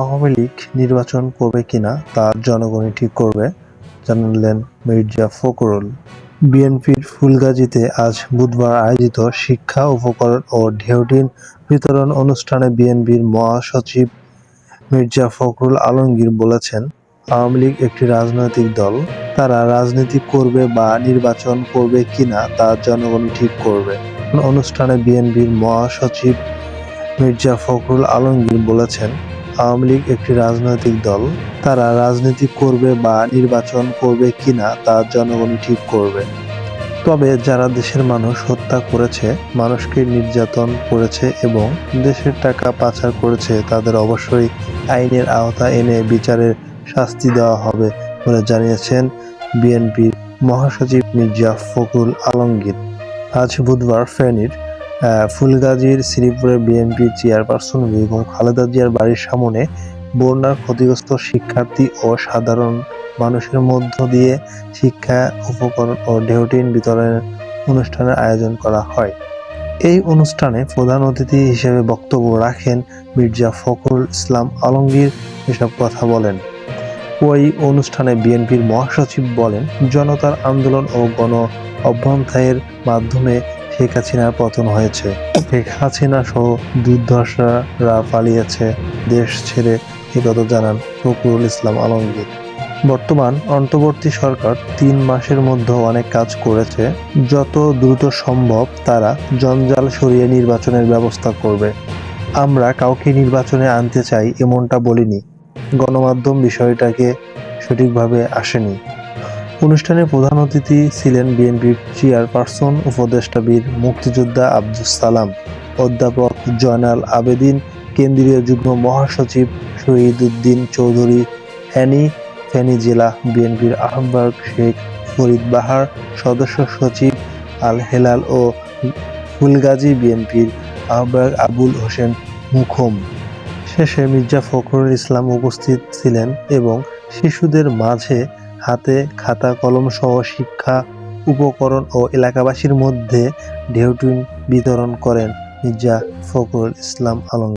আওয়ামী লীগ নির্বাচন করবে কিনা তা জনগণই ঠিক করবে, জানালেন মির্জা ফখরুল। বিএনপির ফুলগাজীতে আজ বুধবার আয়োজিত শিক্ষা উপকরণ ও ঢেউটিন বিতরণ অনুষ্ঠানে বিএনপির মহাসচিব মির্জা ফখরুল আলমগীর বলেছেন, আওয়ামী লীগ একটি রাজনৈতিক দল। তারা রাজনীতি করবে বা নির্বাচন করবে কিনা তা জনগণই ঠিক করবে। অনুষ্ঠানে বিএনপির মহাসচিব মির্জা ফখরুল আলমগীর বলেছেন, আওয়ামী লীগ একটি রাজনৈতিক দল। তারা রাজনীতি করবে বা নির্বাচন করবে কিনা তা জনগণই ঠিক করবে। তবে যারা দেশের মানুষ হত্যা করেছে, মানুষকে নির্যাতন করেছে এবং দেশের টাকা পাচার করেছে তাদের অবশ্যই আইনের আওতা এনে বিচারের শাস্তি দেওয়া হবে বলে জানিয়েছেন বিএনপির মহাসচিব মির্জা ফখরুল আলমগীর। আজ বুধবার ফেনীর ফুলগাজীর শ্রীপুরে বিএনপির চেয়ারপারসন বেগম খালেদা জিয়ার বাড়ির সামনে বন্যার ক্ষতিগ্রস্ত শিক্ষার্থী ও সাধারণ মানুষের মধ্য দিয়ে শিক্ষা উপকরণ ও ঢেউটিন বিতরণের অনুষ্ঠানের আয়োজন করা হয়। এই অনুষ্ঠানে প্রধান অতিথি হিসেবে বক্তব্য রাখেন মির্জা ফখরুল ইসলাম আলমগীর এসব কথা বলেন। ওই অনুষ্ঠানে বিএনপির মহাসচিব বলেন, জনতার আন্দোলন ও গণ অভ্যুত্থানের মাধ্যমে শেখ হাসিনার পতন হয়েছে। শেখ হাসিনা সহ দুর্ধর্ষরা পালিয়েছে দেশ ছেড়ে, একথা জানান ফখরুল ইসলাম আলমগীর। বর্তমান অন্তর্বর্তী সরকার 3 মাসের মধ্যে অনেক কাজ করেছে। যত দ্রুত সম্ভব তারা জঞ্জাল সরিয়ে নির্বাচনের ব্যবস্থা করবে। আমরা কাউকে নির্বাচনে আনতে চাই এমনটা বলিনি। গণমাধ্যম বিষয়টাকে সঠিকভাবে আসেনি। অনুষ্ঠানে প্রধান অতিথি ছিলেন বিএনপির চেয়ারপারসন উপদেষ্টা বীর মুক্তিযোদ্ধা আব্দুস সালাম, অধ্যাপক জয়নাল আবেদীন, কেন্দ্রীয় যুগ্ম মহাসচিব শহীদউদ্দীন চৌধুরী, ফেনী জেলা বিএনপির আহ্বায়ক শেখ ফরিদ বাহার, সদস্য সচিব আল হেলাল ও ফুলগাজী বিএনপির আহ্বায়ক আবুল হোসেন মুখম। শেষে মির্জা ফখরুল ইসলাম উপস্থিত ছিলেন এবং শিশুদের মাঝে হাতে খাতা কলম সহ শিক্ষা উপকরণ ও এলাকাবাসীর মধ্যে ঢেউটিন বিতরণ করেন মির্জা ফখরুল ইসলাম আলমগীর।